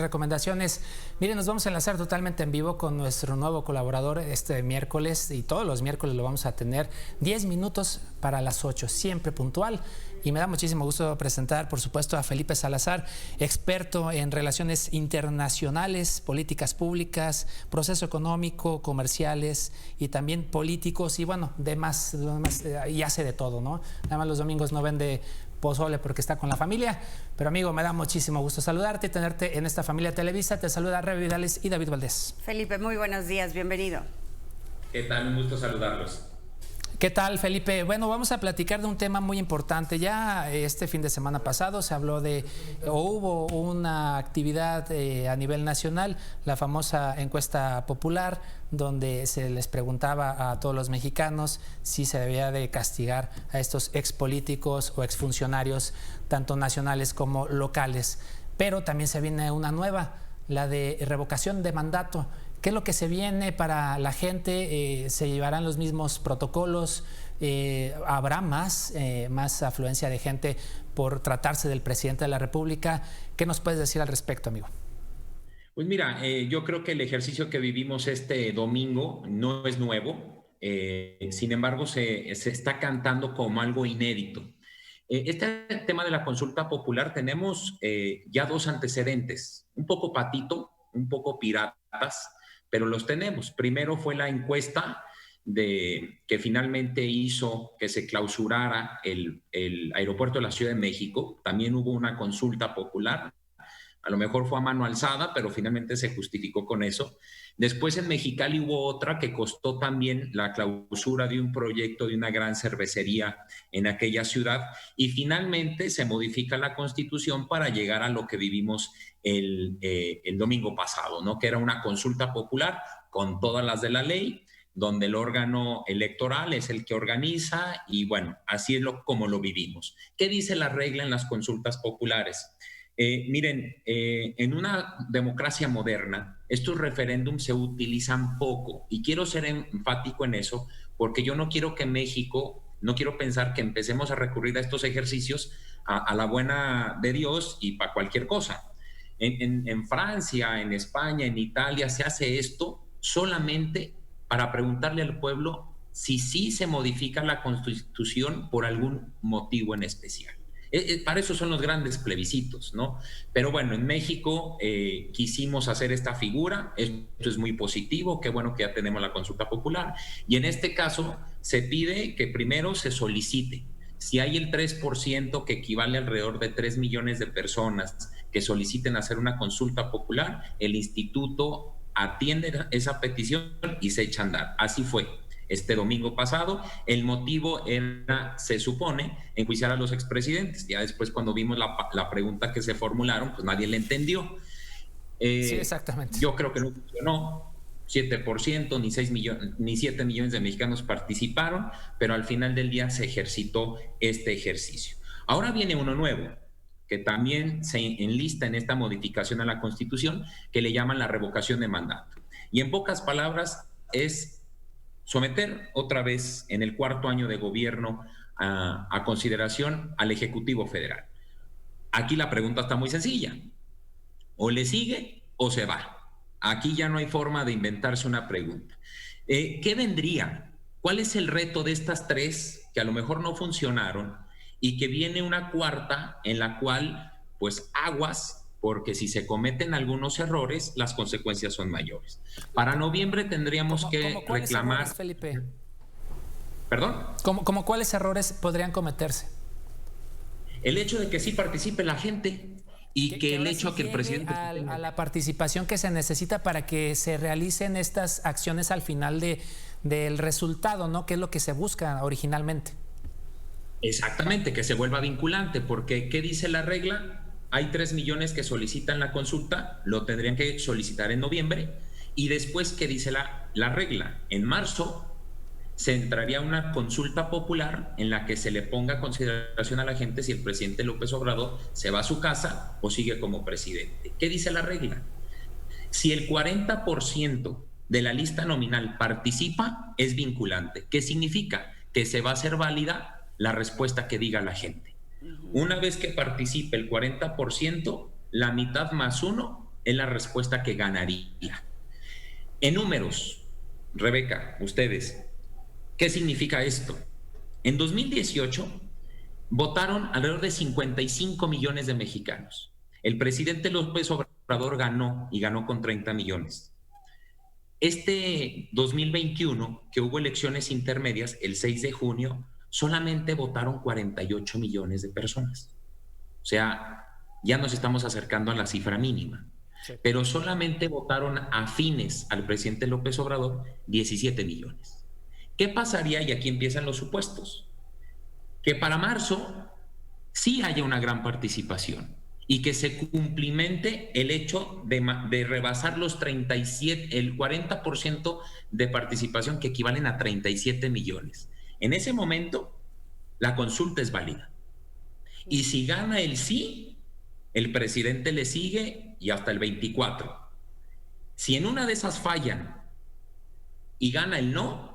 Recomendaciones. Miren, nos vamos a enlazar totalmente en vivo con nuestro nuevo colaborador este miércoles, y todos los miércoles lo vamos a tener 10 minutos para las 8, siempre puntual. Y me da muchísimo gusto presentar, por supuesto, a Felipe Salazar, experto en relaciones internacionales, políticas públicas, proceso económico, comerciales y también políticos, y bueno, demás, y hace de todo, ¿no? Nada más los domingos no vende pozole porque está con la familia, pero amigo, me da muchísimo gusto saludarte y tenerte en esta familia Televisa. Te saluda Rebe Vidales y David Valdés. Felipe, muy buenos días, bienvenido. ¿Qué tal? Un gusto saludarlos. ¿Qué tal, Felipe? Bueno, vamos a platicar de un tema muy importante. Ya este fin de semana pasado se habló hubo una actividad a nivel nacional, la famosa encuesta popular, donde se les preguntaba a todos los mexicanos si se debía de castigar a estos expolíticos o exfuncionarios, tanto nacionales como locales. Pero también se viene una nueva, la de revocación de mandato. ¿Qué es lo que se viene para la gente? ¿Se llevarán los mismos protocolos? ¿Habrá más afluencia de gente por tratarse del presidente de la República? ¿Qué nos puedes decir al respecto, amigo? Pues mira, yo creo que el ejercicio que vivimos este domingo no es nuevo. Sin embargo, se está cantando como algo inédito. Este tema de la consulta popular tenemos ya dos antecedentes, un poco patito, un poco piratas, pero los tenemos. Primero fue la encuesta que finalmente hizo que se clausurara el aeropuerto de la Ciudad de México. También hubo una consulta popular. A lo mejor fue a mano alzada, pero finalmente se justificó con eso. Después en Mexicali hubo otra que costó también la clausura de un proyecto de una gran cervecería en aquella ciudad. Y finalmente se modifica la Constitución para llegar a lo que vivimos el domingo pasado, ¿no? Que era una consulta popular con todas las de la ley, donde el órgano electoral es el que organiza y bueno, así es como lo vivimos. ¿Qué dice la regla en las consultas populares? Miren, en una democracia moderna, estos referéndums se utilizan poco y quiero ser enfático en eso porque yo no quiero que México, no quiero pensar que empecemos a recurrir a estos ejercicios a la buena de Dios y para cualquier cosa. En Francia, en España, en Italia se hace esto solamente para preguntarle al pueblo si sí se modifica la Constitución por algún motivo en especial. Para eso son los grandes plebiscitos, ¿no? Pero bueno, en México quisimos hacer esta figura, esto es muy positivo, qué bueno que ya tenemos la consulta popular, y en este caso se pide que primero se solicite. Si hay el 3%, que equivale a alrededor de 3 millones de personas que soliciten hacer una consulta popular, el instituto atiende esa petición y se echa a andar. Así fue. Este domingo pasado, el motivo era, se supone, enjuiciar a los expresidentes. Ya después, cuando vimos la pregunta que se formularon, pues nadie le entendió. Sí, exactamente. Yo creo que no funcionó. 7%, ni 7 millones de mexicanos participaron, pero al final del día se ejercitó este ejercicio. Ahora viene uno nuevo, que también se enlista en esta modificación a la Constitución, que le llaman la revocación de mandato. Y en pocas palabras es someter otra vez en el cuarto año de gobierno a consideración al Ejecutivo Federal. Aquí la pregunta está muy sencilla. O le sigue o se va. Aquí ya no hay forma de inventarse una pregunta. ¿Qué vendría? ¿Cuál es el reto de estas tres que a lo mejor no funcionaron y que viene una cuarta en la cual, pues, aguas, porque si se cometen algunos errores, las consecuencias son mayores? Para noviembre tendríamos que reclamar... Errores, Felipe? ¿Perdón? ¿Cómo cuáles errores podrían cometerse? El hecho de que sí participe la gente y que el hecho de que el presidente... A la participación que se necesita para que se realicen estas acciones al final del resultado, ¿no? Que es lo que se busca originalmente. Exactamente, que se vuelva vinculante, porque ¿qué dice la regla? Hay 3 millones que solicitan la consulta, lo tendrían que solicitar en noviembre, y después, ¿qué dice la regla? En marzo se entraría una consulta popular en la que se le ponga a consideración a la gente si el presidente López Obrador se va a su casa o sigue como presidente. ¿Qué dice la regla? Si el 40% de la lista nominal participa, es vinculante. ¿Qué significa? Que se va a hacer válida la respuesta que diga la gente. Una vez que participe el 40%, la mitad más uno es la respuesta que ganaría. En números, Rebeca, ustedes, ¿qué significa esto? En 2018 votaron alrededor de 55 millones de mexicanos. El presidente López Obrador ganó y ganó con 30 millones. Este 2021, que hubo elecciones intermedias, el 6 de junio, solamente votaron 48 millones de personas. O sea, ya nos estamos acercando a la cifra mínima. Sí. Pero solamente votaron afines al presidente López Obrador 17 millones. ¿Qué pasaría? Y aquí empiezan los supuestos. Que para marzo sí haya una gran participación y que se cumplimente el hecho de rebasar los 37, el 40% de participación, que equivalen a 37 millones. En ese momento, la consulta es válida. Y si gana el sí, el presidente le sigue y hasta el 24. Si en una de esas fallan y gana el no,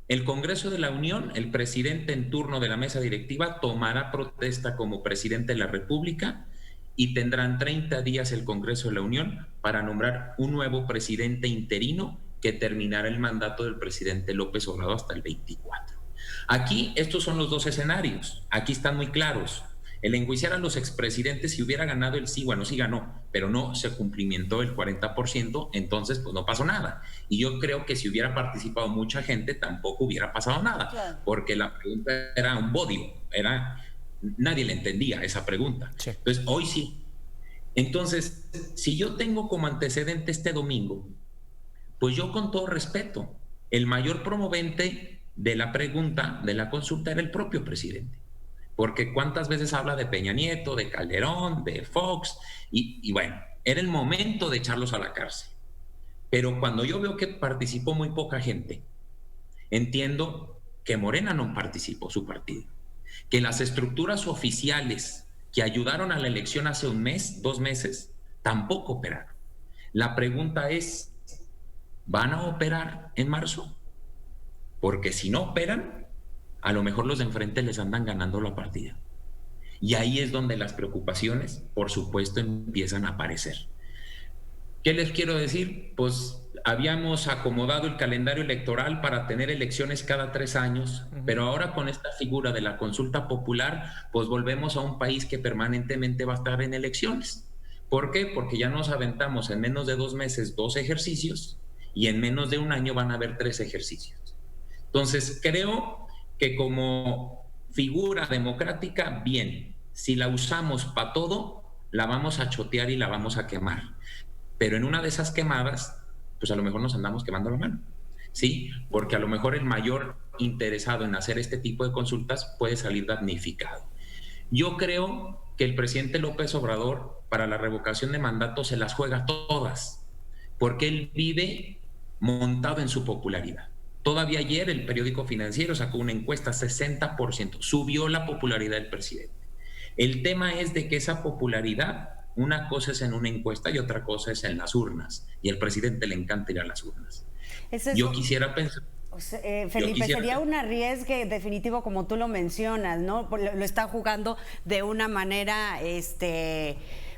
el Congreso de la Unión, el presidente en turno de la mesa directiva, tomará protesta como presidente de la República y tendrán 30 días el Congreso de la Unión para nombrar un nuevo presidente interino que terminará el mandato del presidente López Obrador hasta el 24. Aquí estos son los dos escenarios, aquí están muy claros. El enjuiciar a los expresidentes, si hubiera ganado el sí, bueno, sí ganó, pero no se cumplimentó el 40%, entonces pues no pasó nada. Y yo creo que si hubiera participado mucha gente, tampoco hubiera pasado nada, claro, porque la pregunta era un bodio, nadie le entendía esa pregunta. Sí. Entonces, hoy sí. Entonces, si yo tengo como antecedente este domingo, pues yo con todo respeto, el mayor promovente de la pregunta, de la consulta, era el propio presidente. Porque cuántas veces habla de Peña Nieto, de Calderón, de Fox, y bueno, era el momento de echarlos a la cárcel. Pero cuando yo veo que participó muy poca gente, entiendo que Morena no participó, su partido, que las estructuras oficiales que ayudaron a la elección hace un mes, 2 meses, tampoco operaron. La pregunta es, ¿van a operar en marzo? Porque si no operan, a lo mejor los de enfrente les andan ganando la partida. Y ahí es donde las preocupaciones, por supuesto, empiezan a aparecer. ¿Qué les quiero decir? Pues habíamos acomodado el calendario electoral para tener elecciones cada 3 años, pero ahora con esta figura de la consulta popular, pues volvemos a un país que permanentemente va a estar en elecciones. ¿Por qué? Porque ya nos aventamos en menos de 2 meses 2 ejercicios y en menos de un año van a haber 3 ejercicios. Entonces, creo que como figura democrática, bien, si la usamos para todo, la vamos a chotear y la vamos a quemar. Pero en una de esas quemadas, pues a lo mejor nos andamos quemando la mano, ¿sí? Porque a lo mejor el mayor interesado en hacer este tipo de consultas puede salir damnificado. Yo creo que el presidente López Obrador, para la revocación de mandato, se las juega todas, porque él vive montado en su popularidad. Todavía ayer el periódico Financiero sacó una encuesta, 60%, subió la popularidad del presidente. El tema es de que esa popularidad, una cosa es en una encuesta y otra cosa es en las urnas, y al presidente le encanta ir a las urnas. Yo quisiera pensar... Felipe, sería un arriesgue definitivo, como tú lo mencionas, ¿no? Lo está jugando de una manera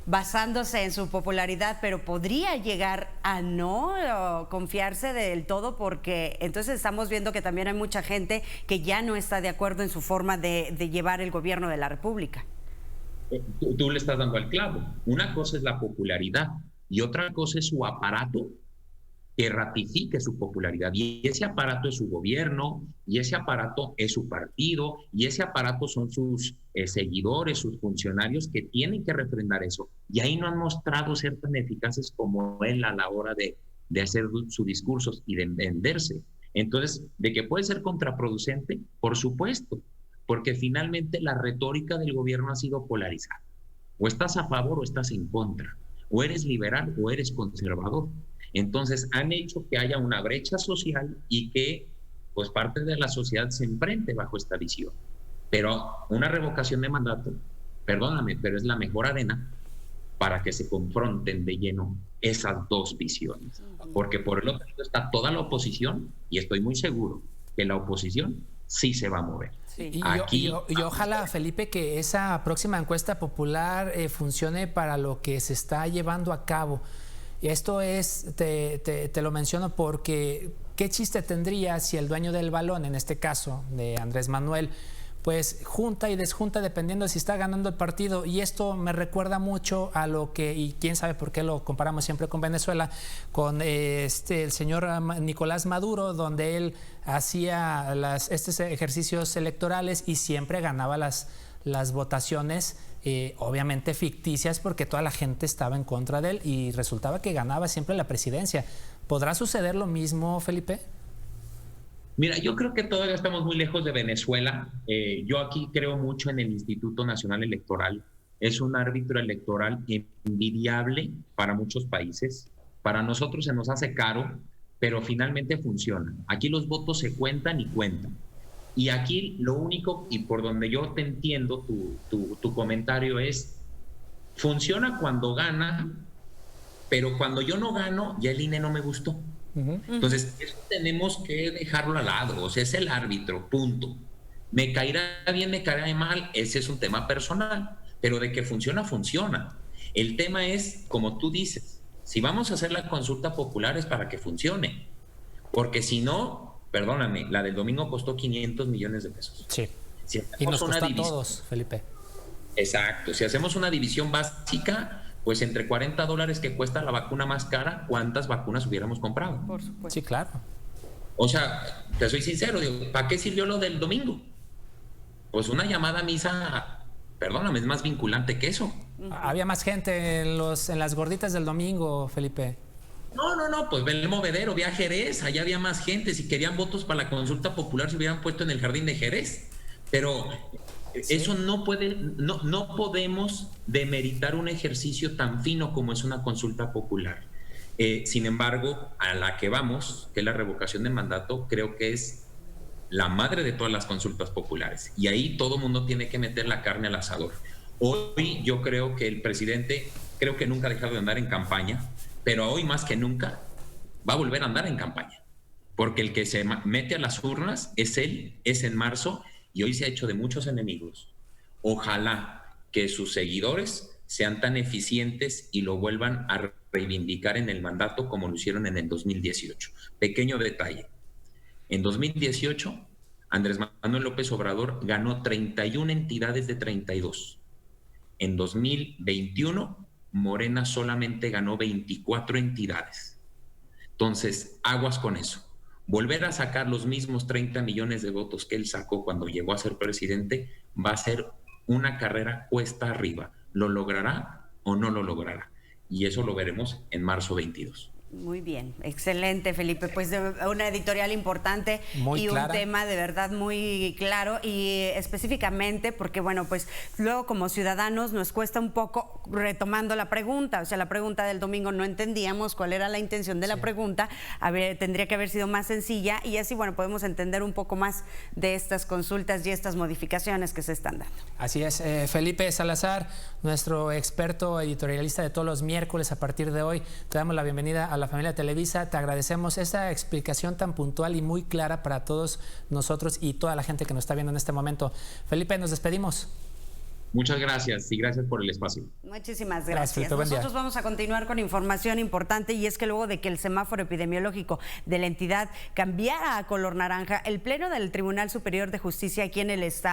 basándose en su popularidad, pero podría llegar a no confiarse del todo, porque entonces estamos viendo que también hay mucha gente que ya no está de acuerdo en su forma de llevar el gobierno de la República. Tú le estás dando al clavo. Una cosa es la popularidad y otra cosa es su aparato que ratifique su popularidad, y ese aparato es su gobierno, y ese aparato es su partido, y ese aparato son sus seguidores, sus funcionarios, que tienen que refrendar eso, y ahí no han mostrado ser tan eficaces como él a la hora de hacer sus discursos y de venderse. Entonces, de que puede ser contraproducente, por supuesto, porque finalmente la retórica del gobierno ha sido polarizada. O estás a favor o estás en contra, o eres liberal o eres conservador. Entonces han hecho que haya una brecha social y que pues parte de la sociedad se enfrente bajo esta visión. Pero una revocación de mandato, perdóname, pero es la mejor arena para que se confronten de lleno esas dos visiones. Porque por el otro lado está toda la oposición, y estoy muy seguro que la oposición sí se va a mover. Sí. Y ojalá, Felipe, que esa próxima encuesta popular funcione para lo que se está llevando a cabo. Y esto es, te lo menciono porque ¿qué chiste tendría si el dueño del balón, en este caso de Andrés Manuel, pues junta y desjunta dependiendo de si está ganando el partido? Y esto me recuerda mucho a lo que, y quién sabe por qué lo comparamos siempre con Venezuela, con el señor Nicolás Maduro, donde él hacía estos ejercicios electorales y siempre ganaba las votaciones, obviamente ficticias, porque toda la gente estaba en contra de él y resultaba que ganaba siempre la presidencia. ¿Podrá suceder lo mismo, Felipe? Mira, yo creo que todavía estamos muy lejos de Venezuela. Yo aquí creo mucho en el Instituto Nacional Electoral. Es un árbitro electoral envidiable para muchos países. Para nosotros se nos hace caro, pero finalmente funciona. Aquí los votos se cuentan y cuentan. Y aquí lo único, y por donde yo te entiendo tu comentario es, funciona cuando gana, pero cuando yo no gano, ya el INE no me gustó. Entonces, eso tenemos que dejarlo al lado, o sea, es el árbitro, punto. Me caerá bien, me caerá mal, ese es un tema personal, pero de que funciona, funciona. El tema es, como tú dices, si vamos a hacer la consulta popular es para que funcione, porque si no, perdóname, la del domingo costó 500 millones de pesos. Sí, si y nos costó a todos, Felipe. Exacto, si hacemos una división básica, pues entre $40 que cuesta la vacuna más cara, ¿cuántas vacunas hubiéramos comprado? Por supuesto. Sí, claro. O sea, te soy sincero, digo, ¿para qué sirvió lo del domingo? Pues una llamada a misa, perdóname, es más vinculante que eso. Había más gente en las gorditas del domingo, Felipe. No, pues ve el movedero, ve a Jerez, allá había más gente. Si querían votos para la consulta popular, se hubieran puesto en el jardín de Jerez. Pero sí, eso no podemos demeritar un ejercicio tan fino como es una consulta popular. Sin embargo, a la que vamos, que es la revocación de mandato, creo que es la madre de todas las consultas populares. Y ahí todo mundo tiene que meter la carne al asador. Hoy yo creo que el presidente, creo que nunca ha dejado de andar en campaña, pero hoy más que nunca va a volver a andar en campaña. Porque el que se mete a las urnas es él, es en marzo, y hoy se ha hecho de muchos enemigos. Ojalá que sus seguidores sean tan eficientes y lo vuelvan a reivindicar en el mandato como lo hicieron en el 2018. Pequeño detalle. En 2018, Andrés Manuel López Obrador ganó 31 entidades de 32. En 2021, Morena solamente ganó 24 entidades. Entonces, aguas con eso. Volver a sacar los mismos 30 millones de votos que él sacó cuando llegó a ser presidente va a ser una carrera cuesta arriba. ¿Lo logrará o no lo logrará? Y eso lo veremos en marzo 22. Muy bien, excelente, Felipe. Pues una editorial importante muy y clara. Un tema de verdad muy claro y específicamente porque, bueno, pues luego como ciudadanos nos cuesta un poco retomando la pregunta. O sea, la pregunta del domingo no entendíamos cuál era la intención de la pregunta. Tendría que haber sido más sencilla y así, bueno, podemos entender un poco más de estas consultas y estas modificaciones que se están dando. Así es, Felipe Salazar, nuestro experto editorialista de todos los miércoles a partir de hoy. Te damos la bienvenida a la familia Televisa. Te agradecemos esta explicación tan puntual y muy clara para todos nosotros y toda la gente que nos está viendo en este momento. Felipe, nos despedimos. Muchas gracias y gracias por el espacio. Muchísimas gracias. Nosotros vamos a continuar con información importante y es que luego de que el semáforo epidemiológico de la entidad cambiara a color naranja, el Pleno del Tribunal Superior de Justicia aquí en el Estado